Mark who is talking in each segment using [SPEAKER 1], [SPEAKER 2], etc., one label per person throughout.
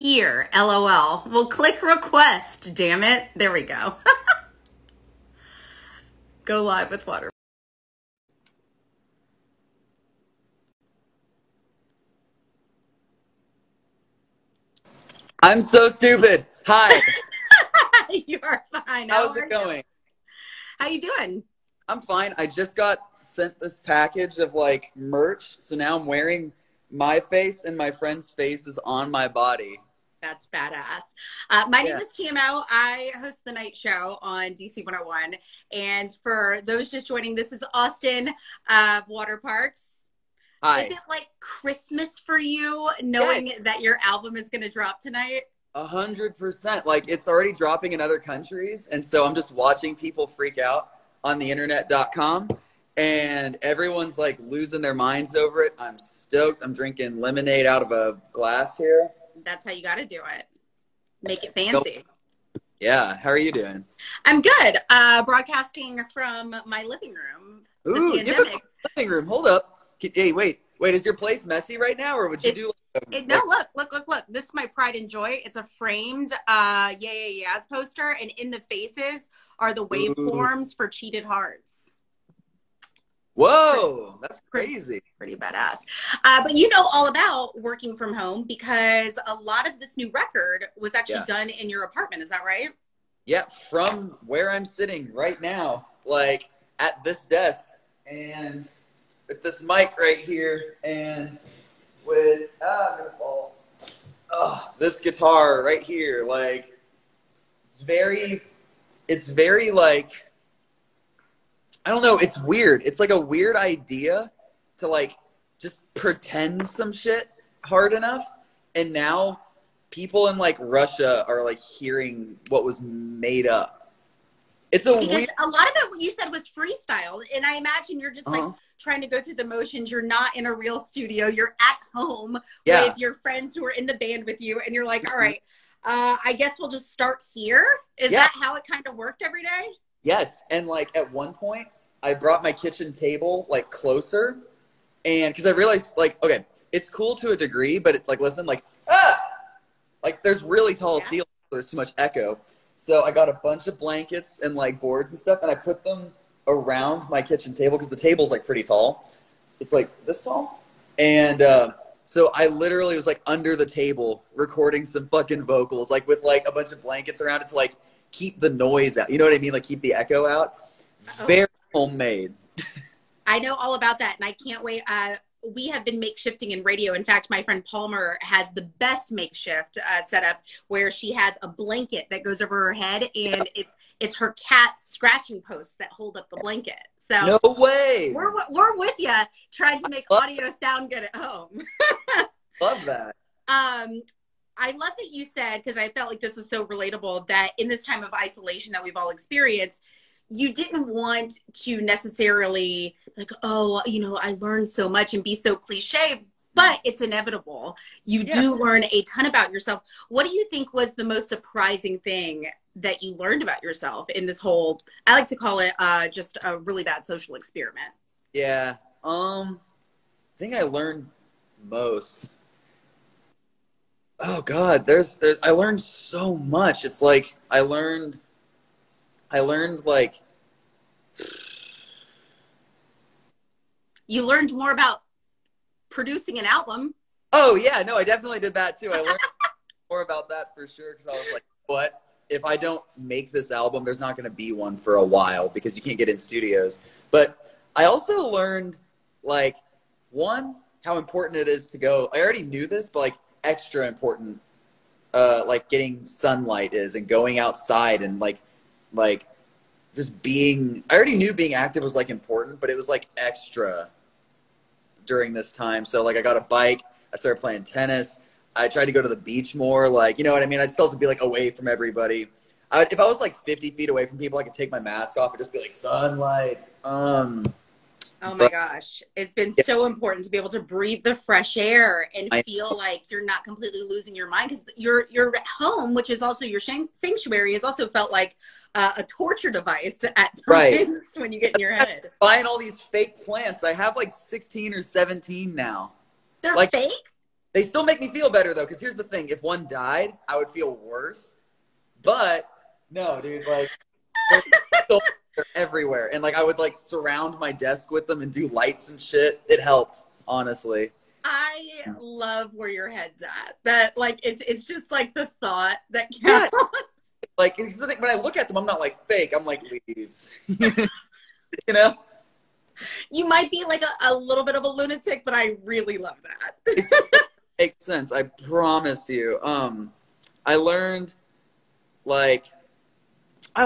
[SPEAKER 1] here, LOL. Well, click request, damn it. There we go. Go live with water.
[SPEAKER 2] I'm so stupid. Hi.
[SPEAKER 1] You are fine.
[SPEAKER 2] How's it going?
[SPEAKER 1] How you doing?
[SPEAKER 2] I'm fine. I just got sent this package of like merch, so now I'm wearing my face and my friend's faces on my body.
[SPEAKER 1] That's badass. My name is TMO. I host the night show on DC 101. And for those just joining, this is Awsten Water Parks.
[SPEAKER 2] Hi.
[SPEAKER 1] Is it like Christmas for you, knowing that your album is going to drop tonight?
[SPEAKER 2] 100%. Like, it's already dropping in other countries, and so I'm just watching people freak out on the internet.com, and everyone's like losing their minds over it. I'm stoked. I'm drinking lemonade out of a glass here.
[SPEAKER 1] That's how you got to do it. Make it fancy.
[SPEAKER 2] Yeah. How are you doing?
[SPEAKER 1] I'm good. Broadcasting from my living room.
[SPEAKER 2] Ooh, you have a living room. Hold up. Hey, wait. Is your place messy right now, or would you do like
[SPEAKER 1] no, look. This is my pride and joy. It's a framed Yeahs poster, and in the faces are the waveforms for Cheated Hearts.
[SPEAKER 2] Whoa, that's crazy.
[SPEAKER 1] Pretty badass. But you know all about working from home because a lot of this new record was actually done in your apartment. Is that right?
[SPEAKER 2] Yeah, from where I'm sitting right now, like at this desk, and with this mic right here, and with I'm gonna fall. This guitar right here, like it's very like, I don't know, it's weird. It's like a weird idea to like just pretend some shit hard enough, and now people in like Russia are like hearing what was made up. It's a weird.
[SPEAKER 1] A lot of it, what you said, was freestyle, and I imagine you're just like trying to go through the motions. You're not in a real studio. You're at home with your friends who are in the band with you, and you're like, all right, I guess we'll just start here. Is that how it kind of worked every day? Yes,
[SPEAKER 2] and like at one point, I brought my kitchen table like closer, and because I realized like, okay, it's cool to a degree, but it's like, listen, like like there's really tall ceilings, so there's too much echo. So I got a bunch of blankets and like boards and stuff, and I put them around my kitchen table because the table's like pretty tall. It's like this tall. And so I literally was like under the table recording some fucking vocals, like with like a bunch of blankets around it to like keep the noise out. You know what I mean? Like keep the echo out. Very homemade.
[SPEAKER 1] I know all about that, and I can't wait. We have been makeshifting in radio. In fact, my friend Palmer has the best makeshift setup where she has a blanket that goes over her head, and it's her cat's scratching posts that hold up the blanket. So
[SPEAKER 2] no way.
[SPEAKER 1] We're with you, trying to make audio sound good at home.
[SPEAKER 2] Love that.
[SPEAKER 1] I love that you said, because I felt like this was so relatable, that in this time of isolation that we've all experienced, you didn't want to necessarily like, oh, you know, I learned so much and be so cliche, but it's inevitable. You do learn a ton about yourself. What do you think was the most surprising thing that you learned about yourself in this whole, I like to call it just a really bad social experiment?
[SPEAKER 2] Yeah. I think I learned most. Oh God, I learned so much. It's like, I learned like.
[SPEAKER 1] You learned more about producing an album.
[SPEAKER 2] Oh yeah, no, I definitely did that too. I learned more about that for sure, because I was like, what? If I don't make this album, there's not going to be one for a while because you can't get in studios. But I also learned, like, one, how important it is to go. I already knew this, but like extra important, like getting sunlight is, and going outside, and like just being. I already knew being active was like important, but it was like extra during this time. So like I got a bike. I started playing tennis. I tried to go to the beach more, like, you know what I mean? I'd still have to be, like, away from everybody. If I was, like, 50 feet away from people, I could take my mask off and just be like, sunlight. Oh,
[SPEAKER 1] my gosh. It's been so important to be able to breathe the fresh air and feel like you're not completely losing your mind. Because your home, which is also your sanctuary, has also felt like a torture device at times when you get in your head.
[SPEAKER 2] Buying all these fake plants. I have, like, 16 or 17 now.
[SPEAKER 1] They're like, fake?
[SPEAKER 2] They still make me feel better though, because here's the thing: if one died, I would feel worse. But no, dude, like they're everywhere, and like I would like surround my desk with them and do lights and shit. It helped, honestly.
[SPEAKER 1] I love where your head's at. That like it's just like the thought that
[SPEAKER 2] Yeah,
[SPEAKER 1] counts.
[SPEAKER 2] like it's the thing, when I look at them, I'm not like fake. I'm like leaves, you know.
[SPEAKER 1] You might be like a little bit of a lunatic, but I really love that.
[SPEAKER 2] It makes sense. I promise you. I learned like I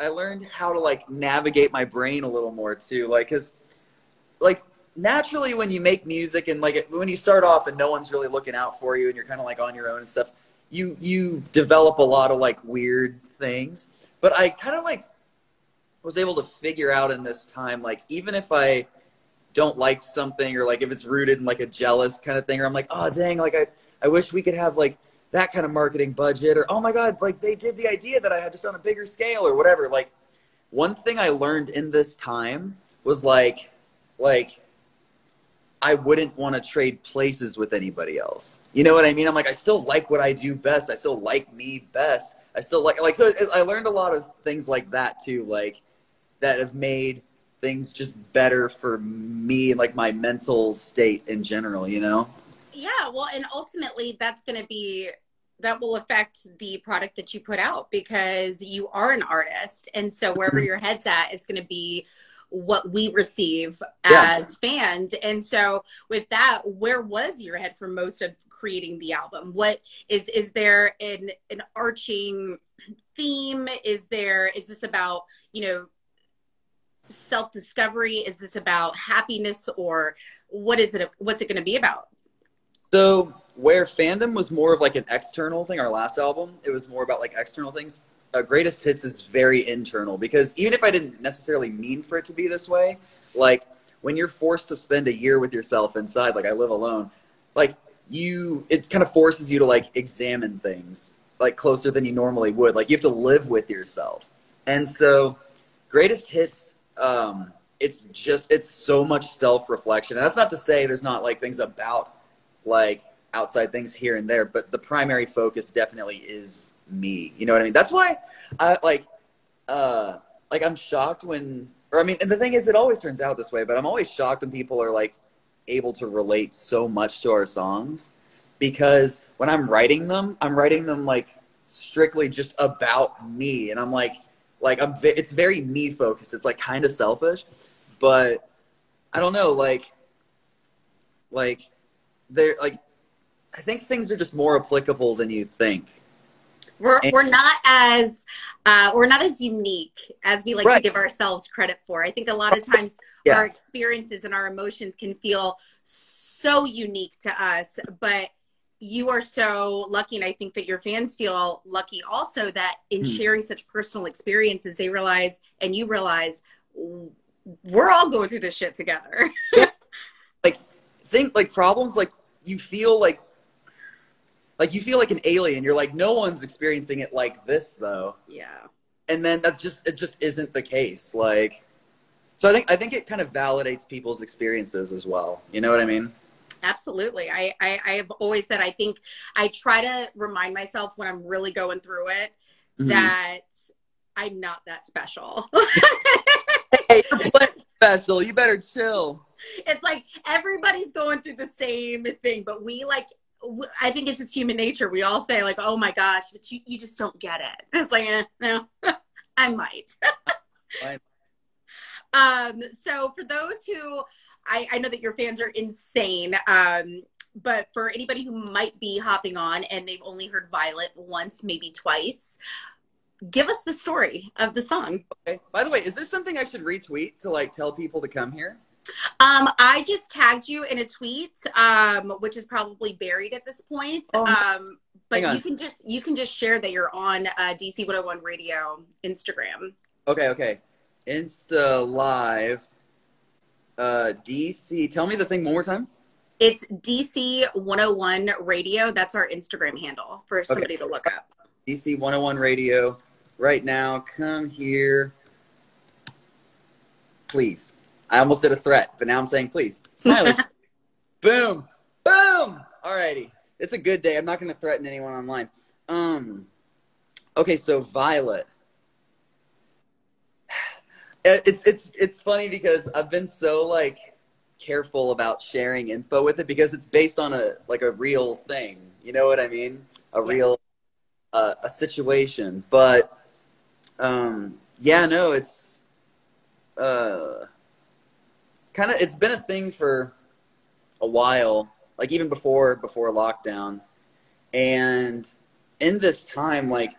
[SPEAKER 2] learned how to like navigate my brain a little more too. Like, cause like naturally when you make music and like when you start off and no one's really looking out for you and you're kind of like on your own and stuff, you develop a lot of like weird things. But I kind of like was able to figure out in this time, like even if I don't like something or like if it's rooted in like a jealous kind of thing, or I'm like, oh dang, like I wish we could have like that kind of marketing budget, or oh my god, like they did the idea that I had just on a bigger scale or whatever. Like one thing I learned in this time was like I wouldn't want to trade places with anybody else. You know what I mean? I'm like, I still like what I do best. I still like me best. I still like so I learned a lot of things like that too, like that have made things just better for me and like my mental state in general, you know?
[SPEAKER 1] Yeah, well, and ultimately that will affect the product that you put out because you are an artist. And so wherever your head's at is going to be what we receive as fans. And so with that, where was your head for most of creating the album? What is there an arching theme? Is this about, you know, self-discovery? Is this about happiness, or what's it going to be about?
[SPEAKER 2] So where fandom was more of like an external thing, our last album, it was more about like external things. Greatest Hits is very internal, because even if I didn't necessarily mean for it to be this way, like when you're forced to spend a year with yourself inside, like I live alone, like it kind of forces you to like examine things like closer than you normally would. Like you have to live with yourself. And so Greatest Hits, it's so much self-reflection. And that's not to say there's not like things about like outside things here and there, but the primary focus definitely is me. You know what I mean? That's why I like I'm shocked when, or I mean, and the thing is, it always turns out this way, but I'm always shocked when people are like able to relate so much to our songs, because when I'm writing them like strictly just about me, and I'm like it's very me focused. It's like kind of selfish, but I don't know, like they're like, I think things are just more applicable than you think.
[SPEAKER 1] We're not as unique as we like to give ourselves credit for. I think a lot of times our experiences and our emotions can feel so unique to us, but you are so lucky, and I think that your fans feel lucky also, that in sharing such personal experiences, they realize, and you realize, we're all going through this shit together.
[SPEAKER 2] Like problems, like you feel like you feel like an alien. You're like, no one's experiencing it like this though.
[SPEAKER 1] Yeah.
[SPEAKER 2] And then it just isn't the case. Like, so I think it kind of validates people's experiences as well. You know what I mean?
[SPEAKER 1] Absolutely. I have always said, I think I try to remind myself when I'm really going through it that I'm not that special.
[SPEAKER 2] Hey, you're plenty special. You better chill.
[SPEAKER 1] It's like everybody's going through the same thing, but I think it's just human nature. We all say like, oh my gosh, but you just don't get it. It's like, no, I might. So for those who, I know that your fans are insane, but for anybody who might be hopping on and they've only heard Violet once, maybe twice, give us the story of the song.
[SPEAKER 2] Okay. By the way, is there something I should retweet to like tell people to come here?
[SPEAKER 1] I just tagged you in a tweet, which is probably buried at this point. But you can just share that you're on DC 101 Radio Instagram.
[SPEAKER 2] Okay. Insta Live. DC. Tell me the thing one more time.
[SPEAKER 1] It's DC 101 Radio. That's our Instagram handle for somebody to look up.
[SPEAKER 2] DC 101 Radio. Right now, come here, please. I almost did a threat, but now I'm saying please. Smiley. Boom. Boom! Alrighty. It's a good day. I'm not going to threaten anyone online. Okay, so Violet. It's funny because I've been so like careful about sharing info with it because it's based on a real thing. You know what I mean? A
[SPEAKER 1] Yes.
[SPEAKER 2] real a situation. But yeah, no, it's kind of it's been a thing for a while, like even before lockdown. And in this time, like,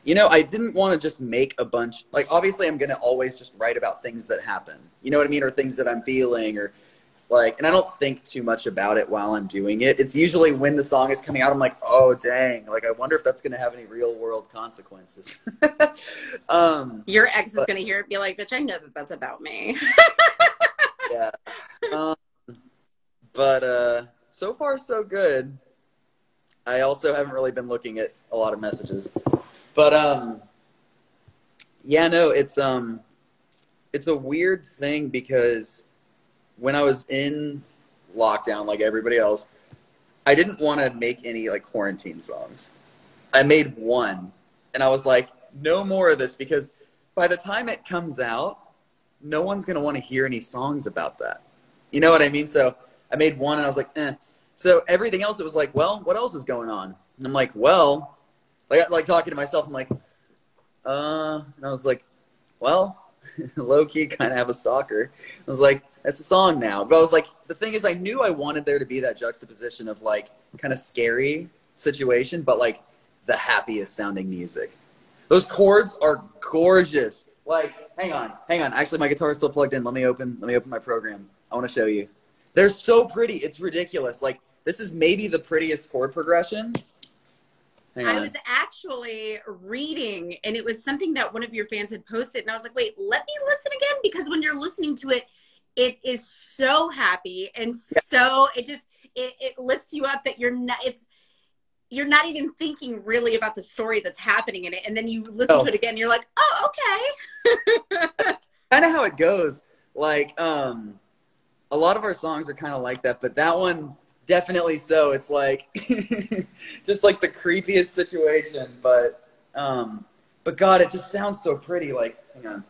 [SPEAKER 2] you know, I didn't want to just make a bunch, like, obviously I'm going to always just write about things that happen, you know what I mean? Or things that I'm feeling, or like, and I don't think too much about it while I'm doing it. It's usually when the song is coming out, I'm like, oh, dang, like, I wonder if that's going to have any real world consequences.
[SPEAKER 1] Your ex is going to hear it, be like, bitch, I know that that's about me.
[SPEAKER 2] Yeah. But so far so good. I also haven't really been looking at a lot of messages. But yeah, no, it's a weird thing because when I was in lockdown like everybody else, I didn't want to make any like quarantine songs. I made one and I was like, no more of this, because by the time it comes out, no one's going to want to hear any songs about that. You know what I mean? So I made one and I was like, eh. So everything else, it was like, well, what else is going on? And I'm like, well, like talking to myself, I'm like, and I was like, well, low-key kind of have a stalker. I was like, that's a song now. But I was like, the thing is, I knew I wanted there to be that juxtaposition of like kind of scary situation, but like the happiest sounding music. Those chords are gorgeous. Like, hang on. Actually, my guitar is still plugged in. Let me open my program. I want to show you. They're so pretty. It's ridiculous. Like, this is maybe the prettiest chord progression.
[SPEAKER 1] I was actually reading, and it was something that one of your fans had posted, and I was like, wait, let me listen again, because when you're listening to it, it is so happy, and so it lifts you up that you're not even thinking really about the story that's happening in it, and then you listen to it again, and you're like, oh, okay.
[SPEAKER 2] Kind of how it goes. Like, a lot of our songs are kind of like that, but that one, definitely so. It's like just like the creepiest situation, but God, it just sounds so pretty. Like, hang on.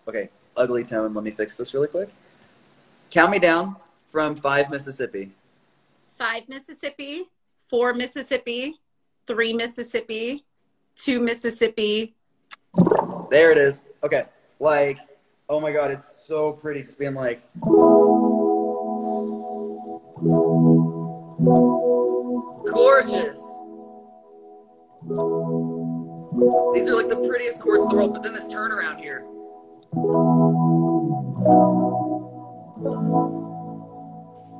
[SPEAKER 2] Okay, ugly tone. Let me fix this really quick. Count me down from 5 Mississippi.
[SPEAKER 1] 5 Mississippi, 4 Mississippi, 3 Mississippi, 2 Mississippi.
[SPEAKER 2] There it is. Okay, like, oh my God, it's so pretty. Just being like. Gorgeous. These are like the prettiest chords in the world, but then this turnaround here.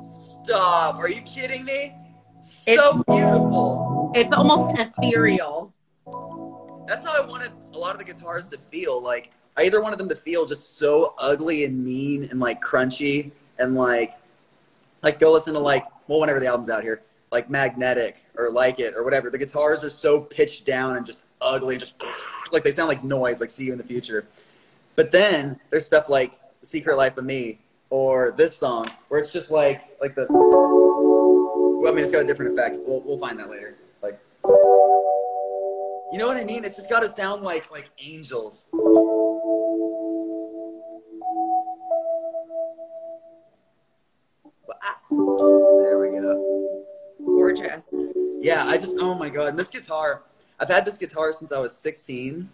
[SPEAKER 2] Stop. Are you kidding me? So beautiful.
[SPEAKER 1] It's almost ethereal.
[SPEAKER 2] That's how I wanted a lot of the guitars to feel. Like, I either wanted them to feel just so ugly and mean and like crunchy and like go listen to like, well, whenever the album's out here, like Magnetic or Like It or whatever. The guitars are so pitched down and just ugly, just like they sound like noise, like See You in the Future. But then there's stuff like Secret Life of Me or this song where it's just like the, well, I mean, it's got a different effect. We'll find that later. Like, you know what I mean? It's just got to sound like angels. There we go.
[SPEAKER 1] Gorgeous.
[SPEAKER 2] Yeah, oh my God. And this guitar, I've had this guitar since I was 16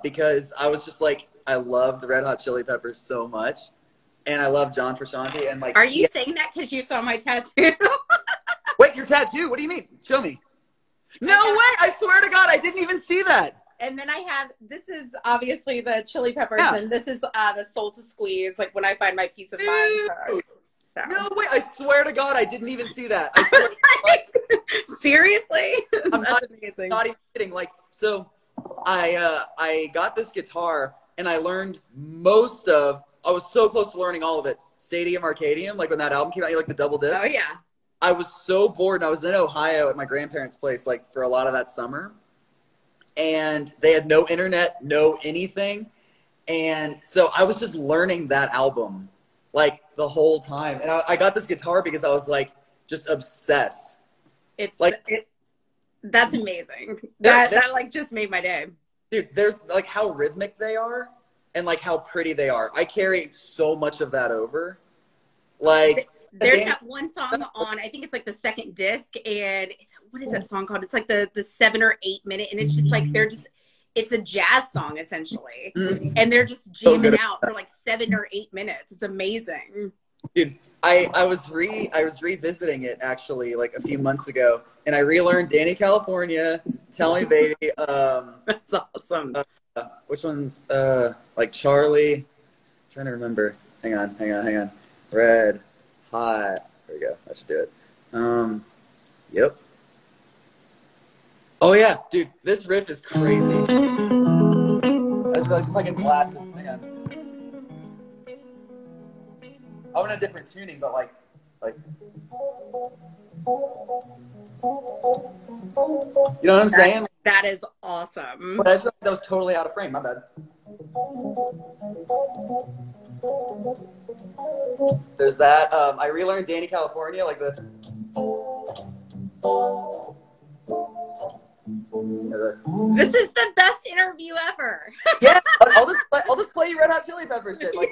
[SPEAKER 2] because I was just like, I love the Red Hot Chili Peppers so much. And I love John Frusciante. And like,
[SPEAKER 1] are you saying that because you saw my tattoo?
[SPEAKER 2] Wait, your tattoo? What do you mean? Show me. No way! I swear to God, I didn't even see that.
[SPEAKER 1] And then I have, this is obviously the Chili Peppers, and this is the Soul to Squeeze, like When I Find My Peace of Mind. So.
[SPEAKER 2] No way! I swear to God, I didn't even see that. I swear
[SPEAKER 1] seriously?
[SPEAKER 2] That's
[SPEAKER 1] amazing.
[SPEAKER 2] Not even kidding. Like, so I got this guitar, and I learned I was so close to learning all of it. Stadium Arcadium, like when that album came out, you like the double disc?
[SPEAKER 1] Oh, yeah.
[SPEAKER 2] I was so bored, and I was in Ohio at my grandparents' place, like, for a lot of that summer. And they had no internet, no anything. And so I was just learning that album, like the whole time. And I got this guitar because I was like just obsessed.
[SPEAKER 1] It's
[SPEAKER 2] like
[SPEAKER 1] that's amazing.
[SPEAKER 2] They're,
[SPEAKER 1] That like just made my day.
[SPEAKER 2] dude, there's like how rhythmic they are and like how pretty they are. I carry so much of that over. Like
[SPEAKER 1] there's that one song on, I think it's like the second disc, and what is that song called? It's like the 7 or 8 minute, and it's just like it's a jazz song essentially, and they're just jamming out for like 7 or 8 minutes. It's amazing,
[SPEAKER 2] dude. I was revisiting it actually like a few months ago, and I relearned Danny California, Tell Me Baby.
[SPEAKER 1] That's awesome.
[SPEAKER 2] Which one's like Charlie? I'm trying to remember. Hang on. Red Hot. There we go. That should do it. Yep. Oh yeah, dude, this riff is crazy. I just realized if I can blast it. Hang on. I'm in a different tuning, but like. You know what I'm saying?
[SPEAKER 1] That is awesome.
[SPEAKER 2] But I just realized I was totally out of frame. My bad. There's that. I relearned Danny California, like the.
[SPEAKER 1] This is the best interview ever.
[SPEAKER 2] Yeah, I'll just play you Red Hot Chili Peppers shit. Like,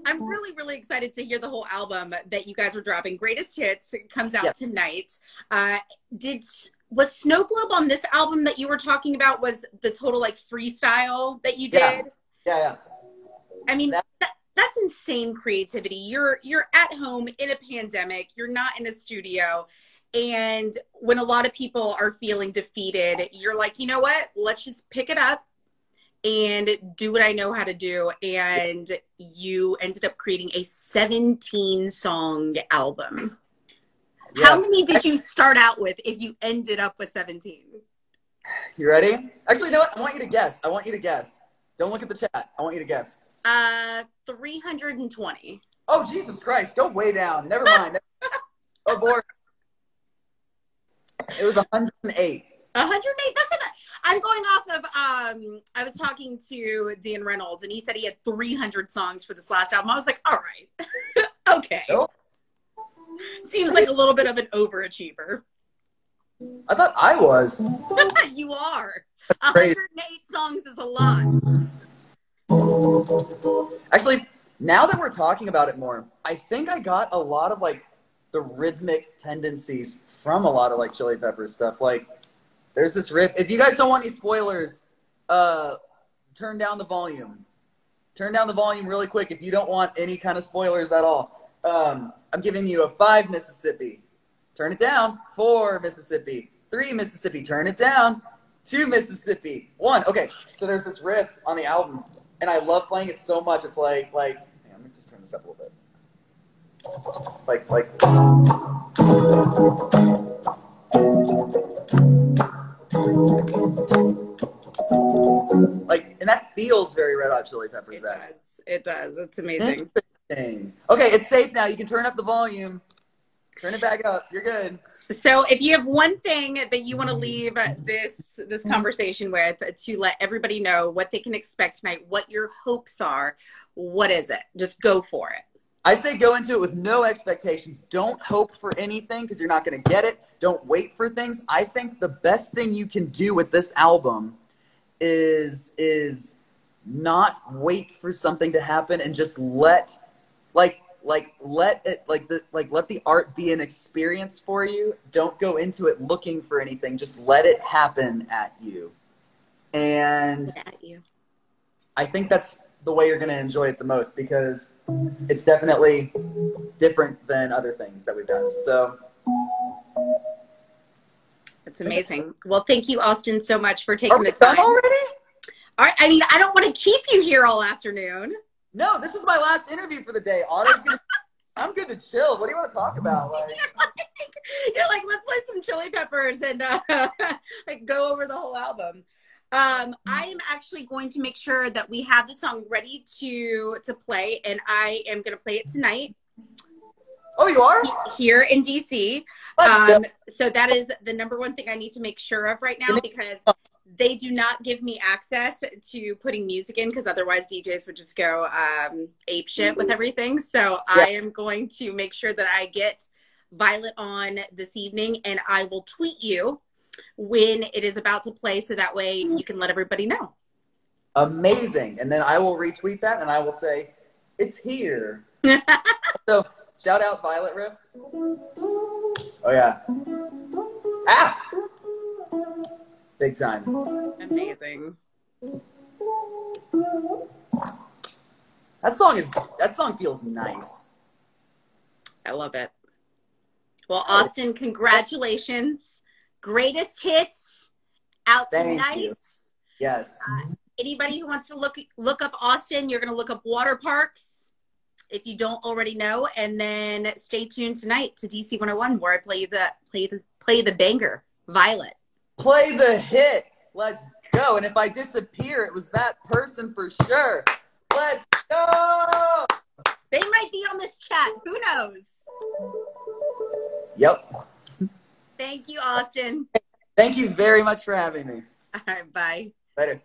[SPEAKER 1] I'm really, really excited to hear the whole album that you guys are dropping. Greatest Hits comes out tonight. Was Snow Globe on this album that you were talking about? Was the total like freestyle that you did?
[SPEAKER 2] Yeah.
[SPEAKER 1] I mean, that's insane creativity. You're at home in a pandemic. You're not in a studio. And when a lot of people are feeling defeated, you're like, you know what? Let's just pick it up and do what I know how to do. And you ended up creating a 17-song album. Yeah. How many did you start out with if you ended up with 17?
[SPEAKER 2] You ready? Actually, you know what? I want you to guess. Don't look at the chat. I want you to guess.
[SPEAKER 1] 320.
[SPEAKER 2] Oh, Jesus Christ. Go way down. Never mind. Oh, boy. It was 108.
[SPEAKER 1] 108? That's enough. I'm going off of, I was talking to Dan Reynolds, and he said he had 300 songs for this last album. I was like, all right. Okay. Nope. Seems like a little bit of an overachiever.
[SPEAKER 2] I thought I was.
[SPEAKER 1] You are. 108 songs is a lot. Actually,
[SPEAKER 2] now that we're talking about it more, I think I got a lot of like the rhythmic tendencies from a lot of like Chili Peppers stuff. Like there's this riff. If you guys don't want any spoilers, turn down the volume. Turn down the volume really quick if you don't want any kind of spoilers at all. I'm giving you a 5 Mississippi. Turn it down. 4 Mississippi. 3 Mississippi. Turn it down. 2 Mississippi. 1. Okay, so there's this riff on the album, and I love playing it so much. It's like, hang on, let me just turn this up a little bit. And that feels very Red Hot Chili Peppers.
[SPEAKER 1] It does. It's amazing.
[SPEAKER 2] Okay, it's safe now. You can turn up the volume. Turn it back up. You're good. So
[SPEAKER 1] if you have one thing that you want to leave this conversation with to let everybody know what they can expect tonight, what your hopes are, what is it? Just go for it.
[SPEAKER 2] I say go into it with no expectations. Don't hope for anything because you're not going to get it. Don't wait for things. I think the best thing you can do with this album is not wait for something to happen and just let the art be an experience for you. Don't go into it looking for anything. Just let it happen at you. And I think that's the way you're going to enjoy it the most because it's definitely different than other things that we've done. So
[SPEAKER 1] it's amazing. Well, thank you, Awsten, so much for taking the time.
[SPEAKER 2] Done already?
[SPEAKER 1] All right. I mean, I don't want to keep you here all afternoon.
[SPEAKER 2] No, this is my last interview for the day. I'm good to chill. What do you want to talk about?
[SPEAKER 1] You're like, let's play some Chili Peppers and go over the whole album. I am actually going to make sure that we have the song ready to play, and I am going to play it tonight.
[SPEAKER 2] Oh, you are?
[SPEAKER 1] Here in DC. So that is the number one thing I need to make sure of right now because They do not give me access to putting music in because otherwise DJs would just go ape shit with everything. So
[SPEAKER 2] Yeah.
[SPEAKER 1] I am going to make sure that I get Violet on this evening, and I will tweet you when it is about to play so that way you can let everybody know.
[SPEAKER 2] Amazing. And then I will retweet that and I will say, it's here. So shout out Violet Riff. Oh yeah. Ah! Big time.
[SPEAKER 1] Amazing.
[SPEAKER 2] That song feels nice.
[SPEAKER 1] I love it. Well, Awsten, congratulations. Greatest hits out
[SPEAKER 2] Thank
[SPEAKER 1] tonight.
[SPEAKER 2] you. Yes.
[SPEAKER 1] Anybody who wants to look up Awsten, you're going to look up water parks if you don't already know, and then stay tuned tonight to DC 101 where I play the banger, Violet.
[SPEAKER 2] Play the hit. Let's go. And if I disappear, it was that person for sure. Let's go.
[SPEAKER 1] They might be on this chat. Who knows?
[SPEAKER 2] Yep.
[SPEAKER 1] Thank you, Awsten.
[SPEAKER 2] Thank you very much for having me.
[SPEAKER 1] All right, bye.
[SPEAKER 2] Later.